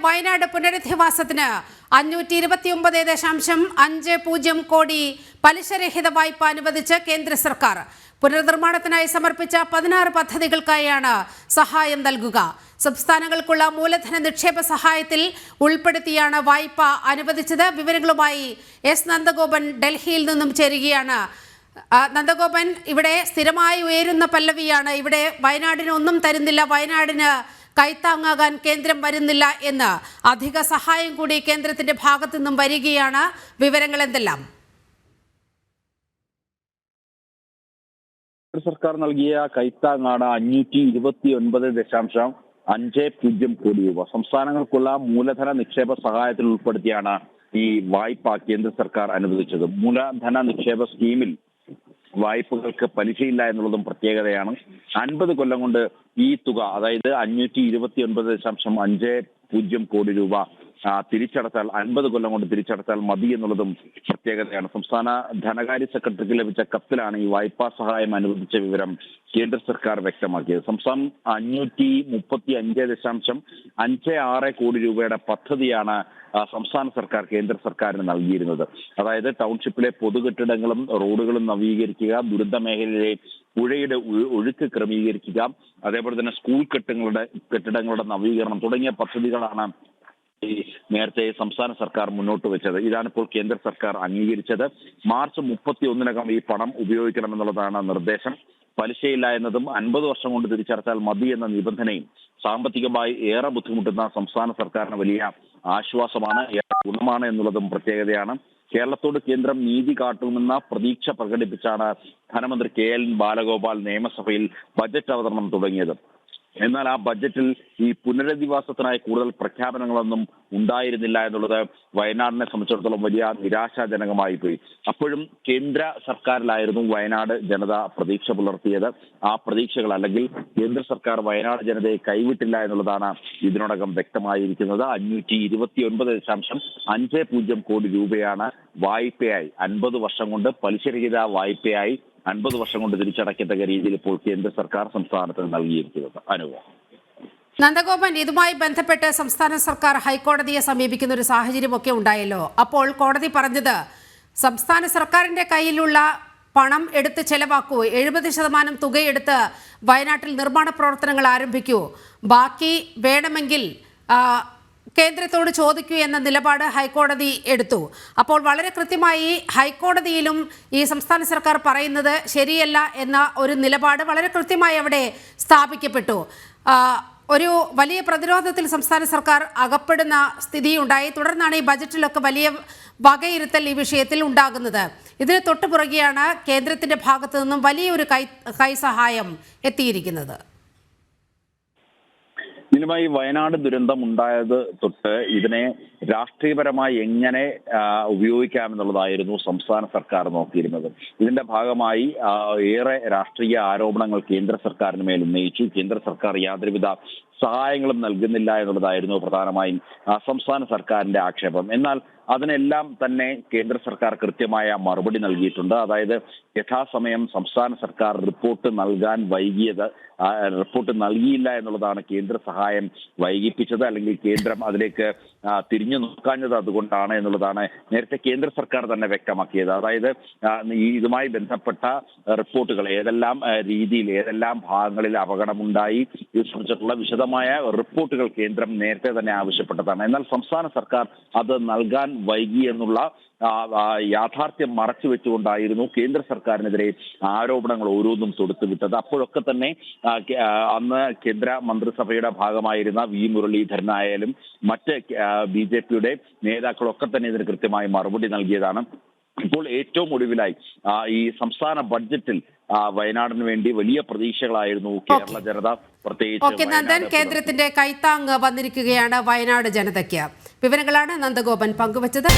വയനാട് പുനരധിവാസത്തിന് 529.50 കോടി പലിശരഹിത വായ്പ അനുവദിച്ച് കേന്ദ്ര സർക്കാർ. പുനർനിർമ്മാണത്തിനായി സമർപ്പിച്ച 16 പദ്ധതികൾക്കായാണ് സഹായം നൽകുക. സംസ്ഥാനങ്ങൾക്കുള്ള മൂലധന നിക്ഷേപ സഹായത്തിൽ ഉൾപ്പെടുത്തിയാണ് വായ്പ അനുവദിച്ചത്. വിവരങ്ങളുമായി എസ് നന്ദഗോപൻ ഡൽഹിയിൽ നിന്നും ചേരുകയാണ്. നന്ദഗോപൻ, ഇവിടെ സ്ഥിരമായി ഉയരുന്ന പല്ലവിയാണ്, ഇവിടെ വയനാടിന് ഒന്നും തരുന്നില്ല, വയനാടിന് കൈത്താങ്ങാകാൻ കേന്ദ്രം വരുന്നില്ല എന്ന്. അധിക സഹായം കൂടി കേന്ദ്രത്തിന്റെ ഭാഗത്തു നിന്നും വരികയാണ്. വിവരങ്ങൾ എന്തെല്ലാം? സർക്കാർ നൽകിയ കൈത്താങ്ങാണ് 529.50 കോടി രൂപ. സംസ്ഥാനങ്ങൾക്കുള്ള മൂലധന നിക്ഷേപ സഹായത്തിൽ ഉൾപ്പെടുത്തിയാണ് ഈ വായ്പ കേന്ദ്ര സർക്കാർ അനുവദിച്ചത്. മൂലധന നിക്ഷേപ സ്കീമിൽ വായ്പകൾക്ക് പലിശയില്ല എന്നുള്ളതും പ്രത്യേകതയാണ്. 50 കൊല്ലം കൊണ്ട് ഈ തുക, അതായത് 529.50 കോടി രൂപ തിരിച്ചടച്ചാൽ 50 കൊല്ലം കൊണ്ട് തിരിച്ചടച്ചാൽ മതി എന്നുള്ളതും പ്രത്യേകതയാണ്. സംസ്ഥാന ധനകാര്യ സെക്രട്ടറിക്ക് ലഭിച്ച കത്തിലാണ് ഈ വായ്പാ സഹായം അനുവദിച്ച വിവരം കേന്ദ്ര സർക്കാർ വ്യക്തമാക്കിയത്. സംസ്ഥാനം 535.56 കോടി രൂപയുടെ പദ്ധതിയാണ് സംസ്ഥാന സർക്കാർ കേന്ദ്ര സർക്കാരിന് നൽകിയിരുന്നത്. അതായത് ടൗൺഷിപ്പിലെ പൊതുകെട്ടിടങ്ങളും റോഡുകളും നവീകരിക്കുക, ദുരന്ത മേഖലയിലെ പുഴയുടെ ഒഴുക്ക് ക്രമീകരിക്കുക, അതേപോലെ തന്നെ സ്കൂൾ കെട്ടിടങ്ങളുടെ നവീകരണം തുടങ്ങിയ പദ്ധതികളാണ് നേരത്തെ സംസ്ഥാന സർക്കാർ മുന്നോട്ട് വെച്ചത്. ഇതാണിപ്പോൾ കേന്ദ്ര സർക്കാർ അംഗീകരിച്ചത്. മാർച്ച് 31-നകം ഈ പണം ഉപയോഗിക്കണമെന്നുള്ളതാണ് നിർദ്ദേശം. പലിശയില്ല എന്നതും 50 വർഷം കൊണ്ട് തിരിച്ചടച്ചാൽ മതി എന്ന നിബന്ധനയും സാമ്പത്തികമായി ഏറെ ബുദ്ധിമുട്ടുന്ന സംസ്ഥാന സർക്കാരിന് വലിയ ആശ്വാസമാണ്, ഏറെ ഗുണമാണ് എന്നുള്ളതും പ്രത്യേകതയാണ്. കേരളത്തോട് കേന്ദ്രം നീതി കാട്ടുമെന്ന പ്രതീക്ഷ പ്രകടിപ്പിച്ചാണ് ധനമന്ത്രി KN ബാലഗോപാൽ നിയമസഭയിൽ ബജറ്റ് അവതരണം തുടങ്ങിയത്. എന്നാൽ ആ ബജറ്റിൽ ഈ പുനരധിവാസത്തിനായി കൂടുതൽ പ്രഖ്യാപനങ്ങളൊന്നും ഉണ്ടായിരുന്നില്ല എന്നുള്ളത് വയനാടിനെ സംബന്ധിച്ചിടത്തോളം വലിയ നിരാശാജനകമായി പോയി. അപ്പോഴും കേന്ദ്ര സർക്കാരിലായിരുന്നു വയനാട് ജനത പ്രതീക്ഷ പുലർത്തിയത്. ആ പ്രതീക്ഷകൾ, അല്ലെങ്കിൽ കേന്ദ്ര സർക്കാർ വയനാട് ജനതയെ കൈവിട്ടില്ല എന്നുള്ളതാണ് ഇതിനോടകം വ്യക്തമായിരിക്കുന്നത്. 529.50 കോടി രൂപയാണ് വായ്പയായി 50 വർഷം കൊണ്ട് പലിശരഹിത വായ്പയായി 50 വർഷം കൊണ്ട് തിരിച്ചടക്കത്തക്ക രീതിയിൽ ഇപ്പോൾ കേന്ദ്ര സർക്കാർ സംസ്ഥാനത്തിന് നൽകിയിരിക്കുന്നത്. നന്ദഗോപൻ, ഇതുമായി ബന്ധപ്പെട്ട് സംസ്ഥാന സർക്കാർ ഹൈക്കോടതിയെ സമീപിക്കുന്ന ഒരു സാഹചര്യമൊക്കെ ഉണ്ടായല്ലോ. അപ്പോൾ കോടതി പറഞ്ഞത് സംസ്ഥാന സർക്കാരിന്റെ കയ്യിലുള്ള പണം എടുത്ത് ചെലവാക്കൂ, 70% തുകയെടുത്ത് വയനാട്ടിൽ നിർമ്മാണ പ്രവർത്തനങ്ങൾ ആരംഭിക്കൂ, ബാക്കി വേണമെങ്കിൽ കേന്ദ്രത്തോട് ചോദിക്കൂ എന്ന നിലപാട് ഹൈക്കോടതി എടുത്തു. അപ്പോൾ വളരെ കൃത്യമായി ഹൈക്കോടതിയിലും ഈ സംസ്ഥാന സർക്കാർ പറയുന്നത് ശരിയല്ല എന്ന ഒരു നിലപാട് വളരെ കൃത്യമായി അവിടെ സ്ഥാപിക്കപ്പെട്ടു. ഒരു വലിയ പ്രതിരോധത്തിൽ സംസ്ഥാന സർക്കാർ അകപ്പെടുന്ന സ്ഥിതിയുണ്ടായി. തുടർന്നാണ് ഈ ബജറ്റിലൊക്കെ വലിയ വകയിരുത്തൽ ഈ വിഷയത്തിൽ ഉണ്ടാകുന്നത്. ഇതിന് തൊട്ടുപുറകെയാണ് കേന്ദ്രത്തിന്റെ ഭാഗത്തു നിന്നും വലിയൊരു കൈസഹായം എത്തിയിരിക്കുന്നത്. ഇതിനുമായി വയനാട് ദുരന്തം ഉണ്ടായത് തൊട്ട് ഇതിനെ രാഷ്ട്രീയപരമായി എങ്ങനെ ഉപയോഗിക്കാമെന്നുള്ളതായിരുന്നു സംസ്ഥാന സർക്കാർ നോക്കിയിരുന്നത്. ഇതിന്റെ ഭാഗമായി ഏറെ രാഷ്ട്രീയ ആരോപണങ്ങൾ കേന്ദ്ര സർക്കാരിന് മേൽ ഉന്നയിച്ചു. കേന്ദ്ര സർക്കാർ യാതൊരുവിധ സഹായങ്ങളും നൽകുന്നില്ല എന്നുള്ളതായിരുന്നു പ്രധാനമായും സംസ്ഥാന സർക്കാരിന്റെ ആക്ഷേപം. എന്നാൽ അതിനെല്ലാം തന്നെ കേന്ദ്ര സർക്കാർ കൃത്യമായ മറുപടി നൽകിയിട്ടുണ്ട്. അതായത് യഥാസമയം സംസ്ഥാന സർക്കാർ റിപ്പോർട്ട് നൽകാൻ വൈകിയത്, റിപ്പോർട്ട് നൽകിയില്ല എന്നുള്ളതാണ് കേന്ദ്ര സഹായം വൈകിപ്പിച്ചത്, അല്ലെങ്കിൽ കേന്ദ്രം അതിലേക്ക് തിരിഞ്ഞു നോക്കാഞ്ഞത് അതുകൊണ്ടാണ് എന്നുള്ളതാണ് നേരത്തെ കേന്ദ്ര സർക്കാർ തന്നെ വ്യക്തമാക്കിയത്. അതായത് ഇതുമായി ബന്ധപ്പെട്ട റിപ്പോർട്ടുകൾ ഏതെല്ലാം രീതിയിൽ, ഏതെല്ലാം ഭാഗങ്ങളിൽ അപകടമുണ്ടായി ഇത് സംബന്ധിച്ചിട്ടുള്ള വിശദമായ റിപ്പോർട്ടുകൾ കേന്ദ്രം നേരത്തെ തന്നെ ആവശ്യപ്പെട്ടതാണ്. എന്നാൽ സംസ്ഥാന സർക്കാർ അത് നൽകാൻ വൈകി എന്നുള്ള യാഥാർത്ഥ്യം മറച്ചു വെച്ചുകൊണ്ടായിരുന്നു കേന്ദ്ര സർക്കാരിനെതിരെ ആരോപണങ്ങൾ ഓരോന്നും തൊടുത്തുവിട്ടത്. അപ്പോഴൊക്കെ തന്നെ അന്ന് കേന്ദ്ര മന്ത്രിസഭയുടെ ഭാഗമായിരുന്ന V മുരളീധരനായാലും മറ്റ് BJPയുടെ നേതാക്കളൊക്കെ തന്നെ ഇതിന് കൃത്യമായി മറുപടി നൽകിയതാണ്. ഇപ്പോൾ ഏറ്റവും ഒടുവിലായി ഈ സംസ്ഥാന ബഡ്ജറ്റിൽ വയനാടിന് വേണ്ടി വലിയ പ്രതീക്ഷകളായിരുന്നു കേരള ജനത, പ്രത്യേകിച്ച് കേന്ദ്രത്തിന്റെ കൈത്താങ് വന്നിരിക്കുകയാണ് വയനാട് ജനതയ്ക്ക്. വിവരങ്ങളാണ് നന്ദഗോപൻ പങ്കുവച്ചത്.